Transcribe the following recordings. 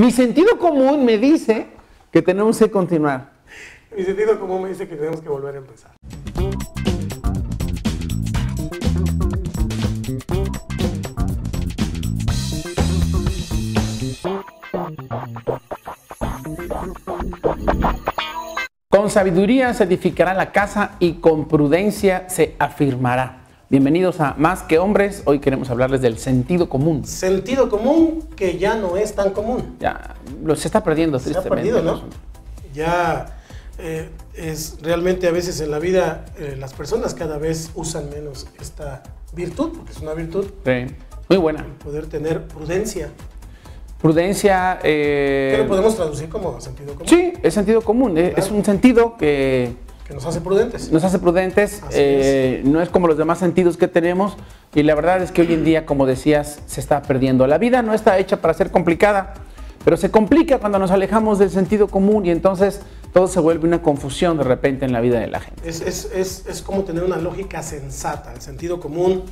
Mi sentido común me dice que tenemos que continuar. Mi sentido común me dice que tenemos que volver a empezar. Con sabiduría se edificará la casa y con prudencia se afirmará. Bienvenidos a Más que Hombres. Hoy queremos hablarles del sentido común. Sentido común que ya no es tan común. Ya se está perdiendo, Se ha tristemente. perdido, ¿no? Ya es realmente a veces en la vida las personas cada vez usan menos esta virtud, porque es una virtud. Sí, muy buena. El poder tener prudencia. Prudencia. ¿Qué lo podemos traducir como sentido común? Sí, es sentido común. Claro. Es un sentido que nos hace prudentes. Nos hace prudentes. Es. No es como los demás sentidos que tenemos. Y la verdad es que hoy en día, como decías, se está perdiendo. La vida no está hecha para ser complicada, pero se complica cuando nos alejamos del sentido común y entonces todo se vuelve una confusión de repente en la vida de la gente. Es como tener una lógica sensata. El sentido común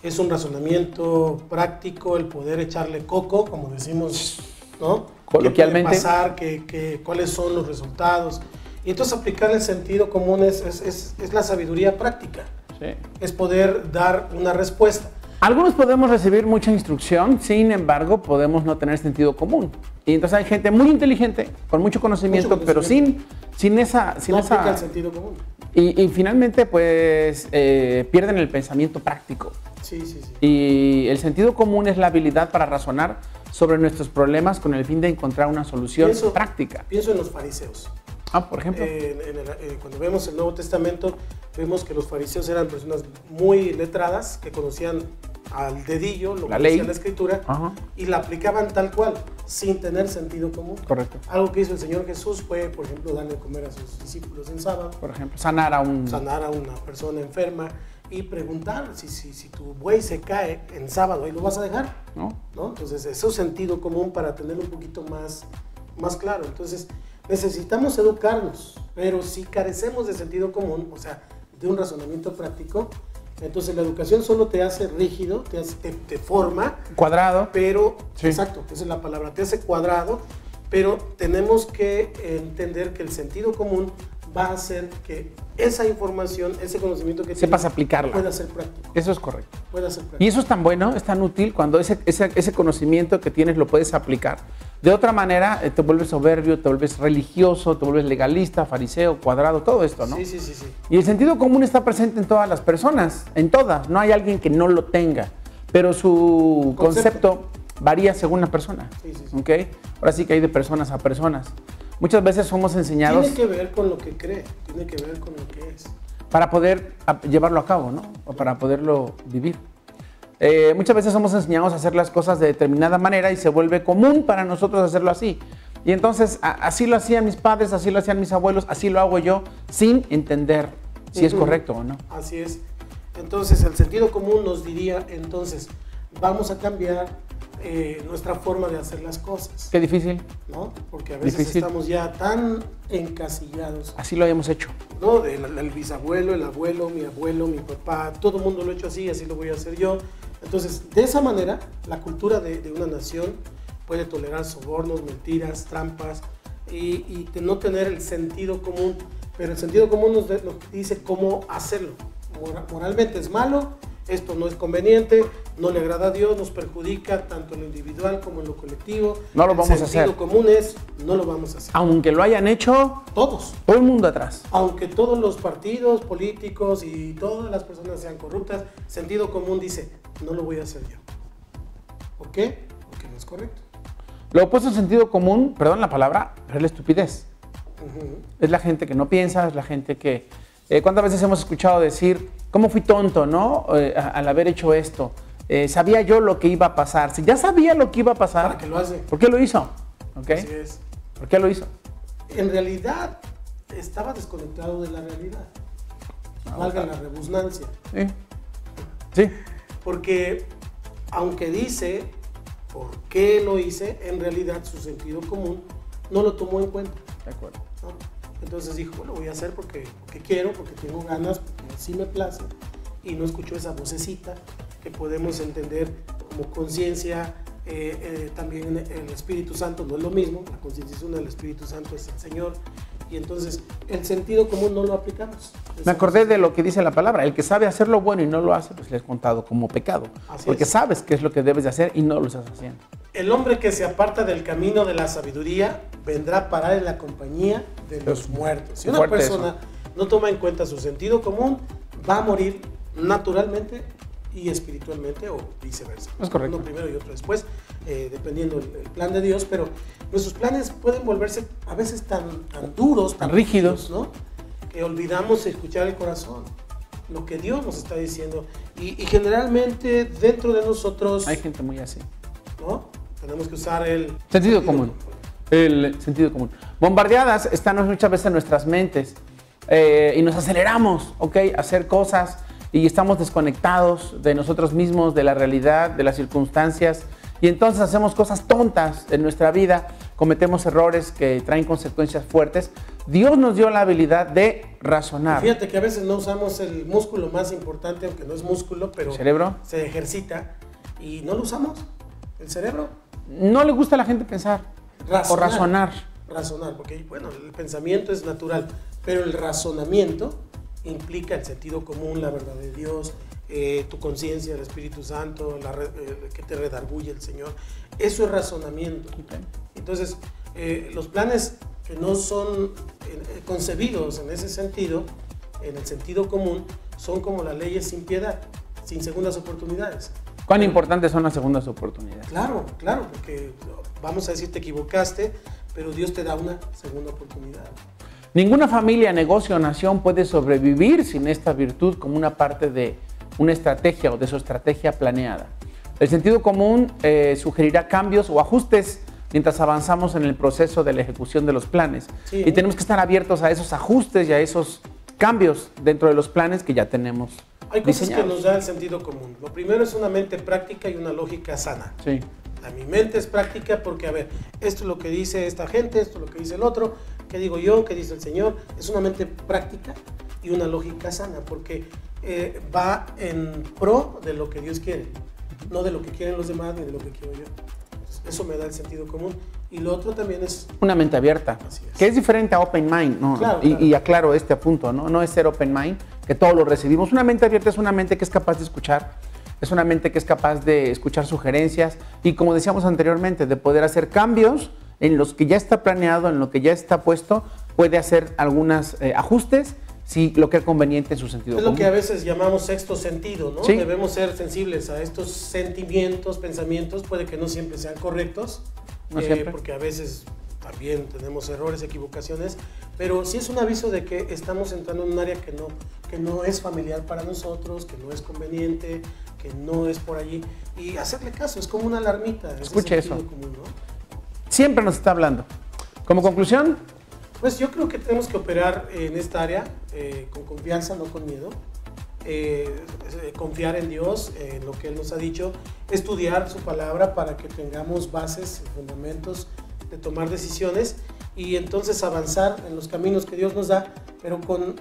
es un razonamiento práctico, el poder echarle coco, como decimos, ¿no? Coloquialmente. ¿Qué puede pasar? ¿Cuáles son los resultados? Y entonces aplicar el sentido común es la sabiduría práctica. Sí. Es poder dar una respuesta. Algunos podemos recibir mucha instrucción, sin embargo, podemos no tener sentido común. Y entonces hay gente muy inteligente, con mucho conocimiento, pero sin esa... No aplica el sentido común. Y finalmente, pues, pierden el pensamiento práctico. Sí. Y el sentido común es la habilidad para razonar sobre nuestros problemas con el fin de encontrar una solución práctica. Pienso en los fariseos. Por ejemplo. Cuando vemos el Nuevo Testamento, vemos que los fariseos eran personas muy letradas, que conocían al dedillo lo que decía la Escritura. Ajá. Y la aplicaban tal cual, sin tener sentido común. Correcto. Algo que hizo el Señor Jesús fue, por ejemplo, darle de comer a sus discípulos en sábado. Por ejemplo, sanar a una persona enferma y preguntar si tu buey se cae en sábado, ¿ahí lo vas a dejar? ¿No? Entonces, eso es sentido común para tenerlo un poquito más claro. Entonces, necesitamos educarnos, pero si carecemos de sentido común, o sea, de un razonamiento práctico, entonces la educación solo te hace rígido, te forma. Cuadrado. Pero, sí. Exacto, esa es la palabra, te hace cuadrado, pero tenemos que entender que el sentido común va a hacer que esa información, ese conocimiento que sepas aplicarla. Pueda ser práctico. Eso es correcto. Pueda ser práctico. Y eso es tan bueno, es tan útil cuando ese conocimiento que tienes lo puedes aplicar. De otra manera, te vuelves soberbio, te vuelves religioso, te vuelves legalista, fariseo, cuadrado, todo esto, ¿no? Sí. Y el sentido común está presente en todas las personas, en todas. No hay alguien que no lo tenga, pero su concepto varía según la persona. Sí. ¿Okay? Ahora sí que hay de personas a personas. Muchas veces somos enseñados... Tiene que ver con lo que cree, tiene que ver con lo que es. Para poder llevarlo a cabo, ¿no? O para poderlo vivir. Muchas veces somos enseñados a hacer las cosas de determinada manera y se vuelve común para nosotros hacerlo así. Y entonces así lo hacían mis padres, así lo hacían mis abuelos, así lo hago yo, sin entender si es correcto o no. Así es. Entonces el sentido común nos diría, entonces, vamos a cambiar nuestra forma de hacer las cosas. Qué difícil. ¿No? Porque a veces estamos ya tan encasillados. Así lo habíamos hecho. ¿No? El bisabuelo, el abuelo, mi papá, todo el mundo lo ha hecho así lo voy a hacer yo. Entonces, de esa manera, la cultura de una nación puede tolerar sobornos, mentiras, trampas y no tener el sentido común. Pero el sentido común nos dice cómo hacerlo. Moralmente es malo, esto no es conveniente, no le agrada a Dios, nos perjudica tanto en lo individual como en lo colectivo. No lo vamos a hacer. El sentido común es, no lo vamos a hacer. Aunque lo hayan hecho todos. Todo el mundo atrás. Aunque todos los partidos políticos y todas las personas sean corruptas, sentido común dice, no lo voy a hacer yo. ¿Por qué? Porque no es correcto. Lo opuesto al sentido común, perdón la palabra, pero es la estupidez. Es la gente que no piensa, es la gente que... ¿Cuántas veces hemos escuchado decir, cómo fui tonto, ¿no? Al haber hecho esto. Sabía yo lo que iba a pasar. Si ya sabía lo que iba a pasar, ¿para qué lo hace? ¿Por qué lo hizo? ¿Okay? Así es. ¿Por qué lo hizo? En realidad, estaba desconectado de la realidad. Valga la redundancia. Sí. Porque, aunque dice por qué lo hice, en realidad su sentido común no lo tomó en cuenta. De acuerdo. ¿No? Entonces dijo, lo voy a hacer porque quiero, porque tengo ganas, porque así me place. Y no escuchó esa vocecita que podemos entender como conciencia también el Espíritu Santo no es lo mismo, la constitución del Espíritu Santo es el Señor, y entonces el sentido común no lo aplicamos. Me acordé de lo que dice la palabra, el que sabe hacer lo bueno y no lo hace, pues le es contado como pecado, porque sabes qué es lo que debes de hacer y no lo estás haciendo. El hombre que se aparta del camino de la sabiduría vendrá a parar en la compañía de los muertos. Si una persona no toma en cuenta su sentido común, va a morir naturalmente y espiritualmente, o viceversa. Es correcto. Uno primero y otro después, dependiendo del plan de Dios, pero nuestros planes pueden volverse a veces tan duros, tan rígidos, ¿no? Que olvidamos escuchar el corazón, lo que Dios nos está diciendo. Y generalmente dentro de nosotros... hay gente muy así, ¿no? Tenemos que usar el sentido común. El sentido común. Bombardeadas están muchas veces en nuestras mentes y nos aceleramos, ¿ok? A hacer cosas y estamos desconectados de nosotros mismos, de la realidad, de las circunstancias, y entonces hacemos cosas tontas en nuestra vida, cometemos errores que traen consecuencias fuertes. Dios nos dio la habilidad de razonar. Fíjate que a veces no usamos el músculo más importante, aunque no es músculo, pero ¿el cerebro? Se ejercita y no lo usamos, el cerebro. No le gusta a la gente pensar o razonar. Razonar, porque bueno, el pensamiento es natural, pero el razonamiento implica el sentido común, la verdad de Dios, tu conciencia, el Espíritu Santo, que te redarguye el Señor. Eso es razonamiento. Okay. Entonces, los planes que no son concebidos en ese sentido, en el sentido común, son como las leyes sin piedad, sin segundas oportunidades. ¿Cuán importantes son las segundas oportunidades? Claro, claro, porque vamos a decir te equivocaste, pero Dios te da una segunda oportunidad. Ninguna familia, negocio o nación puede sobrevivir sin esta virtud como una parte de una estrategia o de su estrategia planeada. El sentido común sugerirá cambios o ajustes mientras avanzamos en el proceso de la ejecución de los planes. Sí. Y tenemos que estar abiertos a esos ajustes y a esos cambios dentro de los planes que ya tenemos. Hay cosas que nos da el sentido común. Lo primero es una mente práctica y una lógica sana. Sí. Mi mente es práctica porque, a ver, esto es lo que dice esta gente, esto es lo que dice el otro, ¿qué digo yo? ¿Qué dice el Señor? Es una mente práctica y una lógica sana porque va en pro de lo que Dios quiere, no de lo que quieren los demás ni de lo que quiero yo. Eso me da el sentido común. Y lo otro también es... una mente abierta, que es diferente a open mind, ¿no? Claro, y aclaro este punto, ¿no? No es ser open mind, que todo lo recibimos. Una mente abierta es una mente que es capaz de escuchar, es una mente que es capaz de escuchar sugerencias y, como decíamos anteriormente, de poder hacer cambios en los que ya está planeado, en lo que ya está puesto, puede hacer algunos ajustes si lo que es conveniente en su sentido común. Es lo que a veces llamamos sexto sentido, ¿no? Sí. Debemos ser sensibles a estos sentimientos, pensamientos, puede que no siempre sean correctos, no siempre. porque a veces también tenemos errores, equivocaciones, pero sí es un aviso de que estamos entrando en un área que no es familiar para nosotros, que no es conveniente, que no es por allí, y hacerle caso, es como una alarmita. Escuche eso. Común, ¿no? Siempre nos está hablando. Como conclusión, pues yo creo que tenemos que operar en esta área con confianza, no con miedo. Confiar en Dios, en lo que Él nos ha dicho, estudiar su palabra para que tengamos bases, fundamentos de tomar decisiones y entonces avanzar en los caminos que Dios nos da, pero con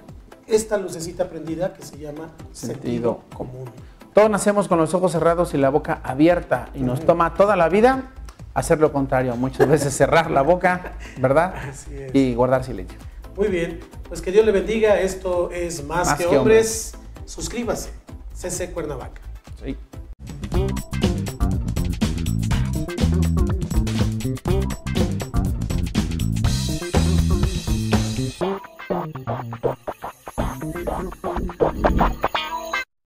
esta lucecita prendida que se llama sentido común. Todos nacemos con los ojos cerrados y la boca abierta y nos toma toda la vida hacer lo contrario, muchas veces cerrar la boca, ¿verdad? Así es. Y guardar silencio. Muy bien, pues que Dios le bendiga. Esto es Más que Hombres. Suscríbase, CC Cuernavaca. Sí.